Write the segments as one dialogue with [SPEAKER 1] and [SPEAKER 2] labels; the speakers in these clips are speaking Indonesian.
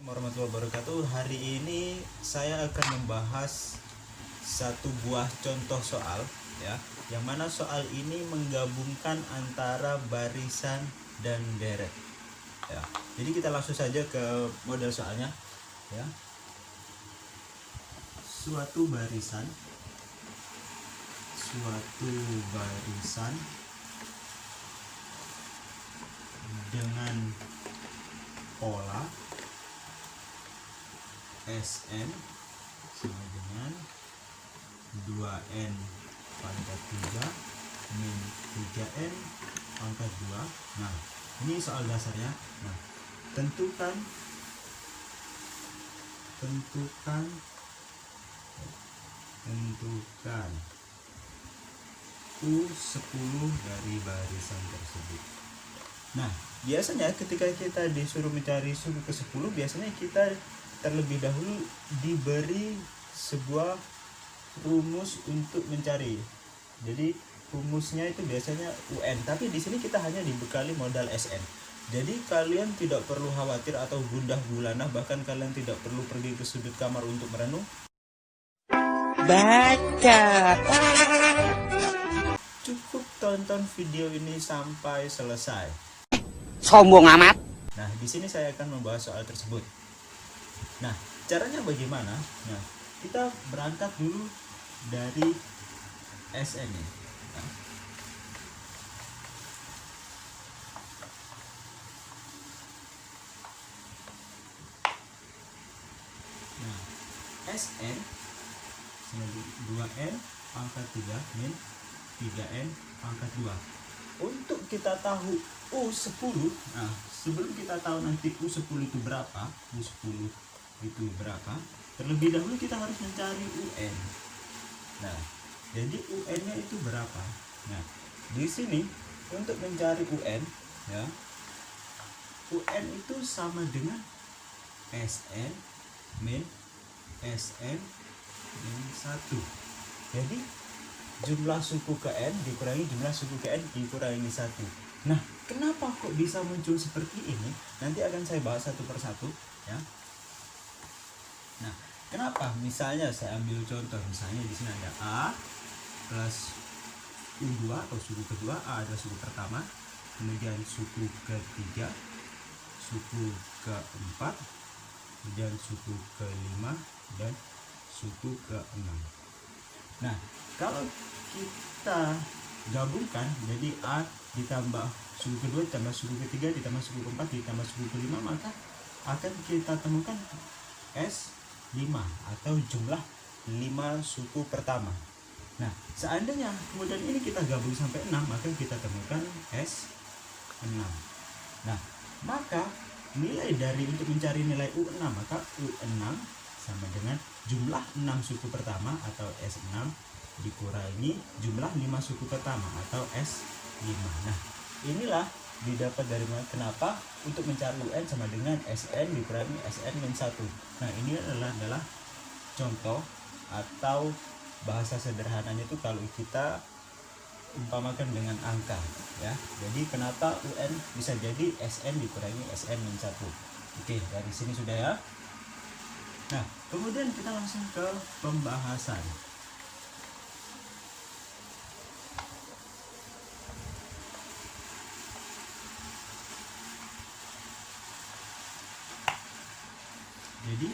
[SPEAKER 1] warahmatullahi wabarakatuh. Hari ini saya akan membahas satu buah contoh soal ya, yang mana soal ini menggabungkan antara barisan dan deret ya. Jadi kita langsung saja ke model soalnya ya. Suatu barisan dengan pola Sn sama dengan 2n pangkat 3 min 3n pangkat 2. Nah, ini soal dasarnya. Nah, tentukan U10 dari barisan tersebut. Nah, biasanya ketika kita disuruh mencari suku ke-10, biasanya kita terlebih dahulu diberi sebuah rumus untuk mencari. Jadi rumusnya itu biasanya UN, tapi di sini kita hanya dibekali modal SN. Jadi kalian tidak perlu khawatir atau gundah gulana, bahkan kalian tidak perlu pergi ke sudut kamar untuk merenung.
[SPEAKER 2] Baca.
[SPEAKER 1] Cukup tonton video ini sampai selesai.
[SPEAKER 2] Sombong amat.
[SPEAKER 1] Nah, di sini saya akan membahas soal tersebut. Nah, caranya bagaimana? Nah, kita berangkat dulu dari SN ini. Nah, SN 2n pangkat 3 min 3n pangkat 2. Untuk kita tahu U10, nah sebelum kita tahu nanti U10 itu berapa, terlebih dahulu kita harus mencari UN. Nah, jadi UN-nya itu berapa? Nah, di sini untuk mencari UN ya, UN itu sama dengan SN min 1. Jadi jumlah suku ke N dikurangi jumlah suku ke N dikurangi 1. Nah, kenapa kok bisa muncul seperti ini? Nanti akan saya bahas satu persatu ya. Nah, kenapa? Misalnya saya ambil contoh, misalnya di sini ada A plus U2 atau suku kedua. A adalah suku pertama, kemudian suku ketiga, suku keempat, kemudian suku kelima, dan suku ke-6. Nah, kalau kita gabungkan, jadi A ditambah suku kedua ditambah suku ketiga ditambah suku keempat ditambah suku kelima, maka akan kita temukan S5 atau jumlah 5 suku pertama. Nah, seandainya kemudian ini kita gabung sampai 6, maka kita temukan S6. Nah, maka nilai dari untuk mencari nilai U6, maka U6 sama dengan jumlah 6 suku pertama atau S6 dikurangi jumlah 5 suku pertama atau S5. Nah, inilah didapat dari mana, kenapa untuk mencari UN sama dengan SN dikurangi SN-1. Nah, ini adalah contoh atau bahasa sederhananya itu kalau kita umpamakan dengan angka ya. Jadi kenapa UN bisa jadi SN dikurangi SN-1. Oke, dari sini sudah ya. Nah, kemudian kita langsung ke pembahasan. Jadi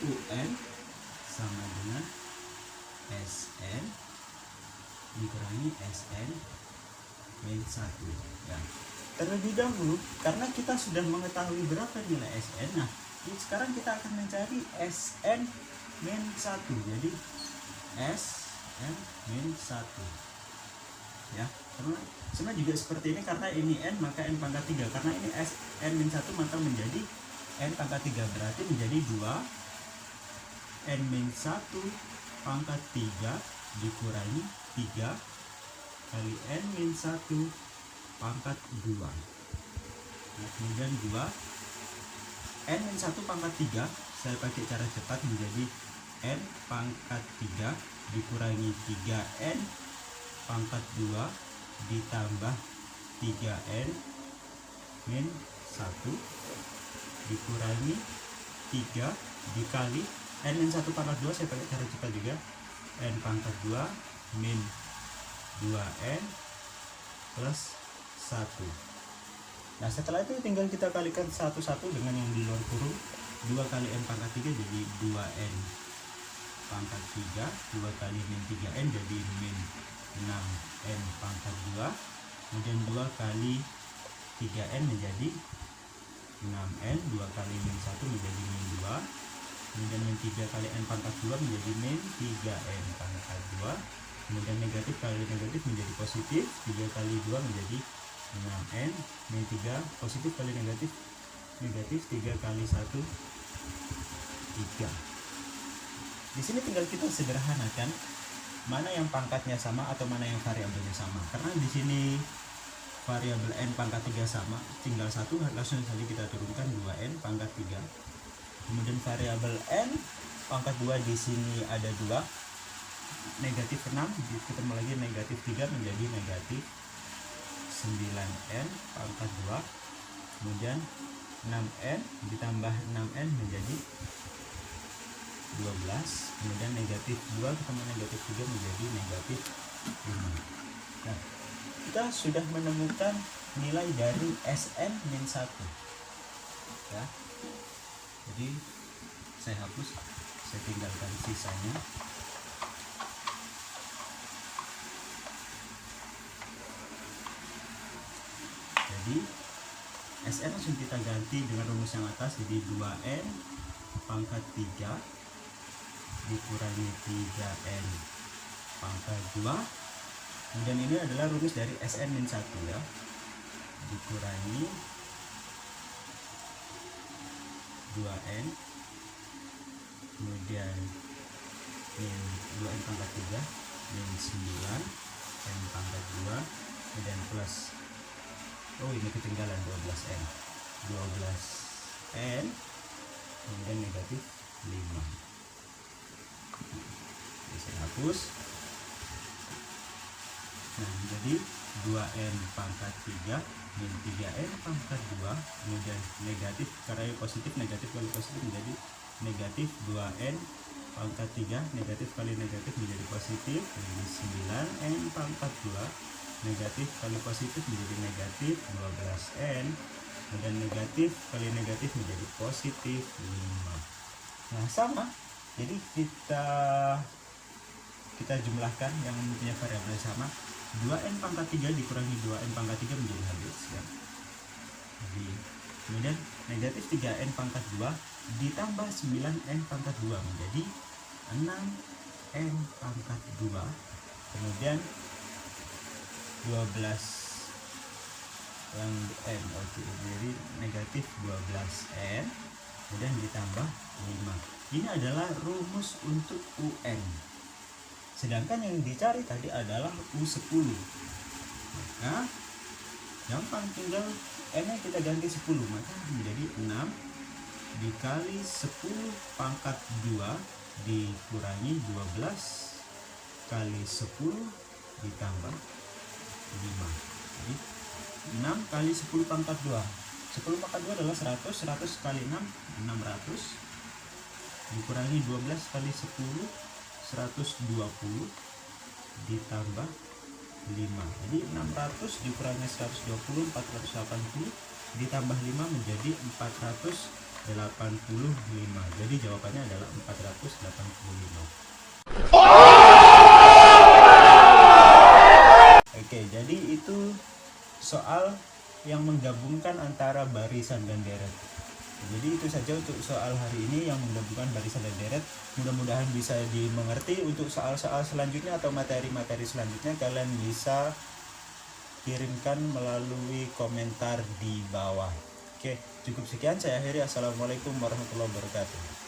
[SPEAKER 1] UN sama dengan SN dikurangi SN min 1 ya. Terlebih dahulu karena kita sudah mengetahui berapa nilai SN, nah sekarang kita akan mencari SN min 1. Jadi SN min 1 ya. Sebenarnya juga seperti ini, karena ini N maka N pangkat 3, karena ini SN min 1 maka menjadi N pangkat 3, berarti menjadi 2 N min 1 pangkat 3 dikurangi 3 kali N min 1 pangkat 2. Nah, kemudian 2 N min 1 pangkat 3 saya pakai cara cepat menjadi N pangkat 3 dikurangi 3N pangkat 2 ditambah 3N min 1 dikurangi 3 dikali n-1 pangkat 2, saya pakai cara cepat juga, n pangkat 2 min 2n plus 1. Nah setelah itu tinggal kita kalikan satu-satu dengan yang di luar kurung. 2 kali n pangkat 3 jadi 2n pangkat 3, 2 kali min 3n jadi min 6n pangkat 2, kemudian 2 kali 3n menjadi 6n, 2 kali min 1 menjadi min 2, kemudian min 3 kali n pangkat 2 menjadi min 3n pangkat 2, kemudian negatif kali negatif menjadi positif, 3 kali 2 menjadi 6n, min 3 positif kali negatif, 3 kali 1 3. Di sini tinggal kita sederhanakan mana yang pangkatnya sama atau mana yang variabelnya sama. Karena di sini variabel n pangkat 3 sama, tinggal satu, langsung saja kita turunkan 2n pangkat 3. Kemudian variabel n pangkat 2 di sini ada 2, negatif 6, ketemu lagi negatif 3 menjadi negatif 9n pangkat 2, kemudian 6n ditambah 6n menjadi 12, kemudian negatif 2 ketemu negatif 3 menjadi negatif 5. Nah, kita sudah menemukan nilai dari Sn-1 ya. Jadi saya hapus, saya tinggalkan sisanya. Jadi Sn langsung kita ganti dengan rumus yang atas, jadi 2n pangkat 3 dikurangi 3n pangkat 2, kemudian ini adalah rumus dari Sn-1 ya, dikurangi 2n, kemudian min 2n pangkat 3 min 9 n pangkat 2, kemudian plus, oh ini ketinggalan 12n, kemudian negatif 5. Saya hapus. Nah, jadi 2n pangkat 3 min 3n pangkat 2, kemudian negatif, karena positif negatif kali positif menjadi negatif 2n pangkat 3, negatif kali negatif menjadi positif, jadi 9n pangkat 2, negatif kali positif menjadi negatif 12n, kemudian negatif kali negatif menjadi positif 5. Nah sama, jadi kita jumlahkan yang mempunyai variabel sama, 2n pangkat 3 dikurangi 2n pangkat 3 menjadi habis ya. Jadi, kemudian negatif 3n pangkat 2 ditambah 9n pangkat 2 menjadi 6n pangkat 2, kemudian 12 yang n, oke, jadi negatif 12n, kemudian ditambah 5. Ini adalah rumus untuk UN. Sedangkan yang dicari tadi adalah U10. Maka gampang, tinggal n-nya kita ganti 10, maka menjadi 6 dikali 10 pangkat 2 dikurangi 12 kali 10 ditambah 5. Jadi 6 kali 10 pangkat 2. 10 pangkat 2 adalah 100, 100 kali 6, 600 dikurangi 12 kali 10, 120 ditambah 5. Jadi 600 dikurangi 120, 480 ditambah 5 menjadi 485. Jadi jawabannya adalah 485. Oke, jadi itu soal yang menggabungkan antara barisan dan deret. Jadi itu saja untuk soal hari ini yang menggabungkan barisan dan deret. Mudah-mudahan bisa dimengerti. Untuk soal-soal selanjutnya atau materi-materi selanjutnya kalian bisa kirimkan melalui komentar di bawah. Oke, cukup sekian, saya akhiri. Assalamualaikum warahmatullahi wabarakatuh.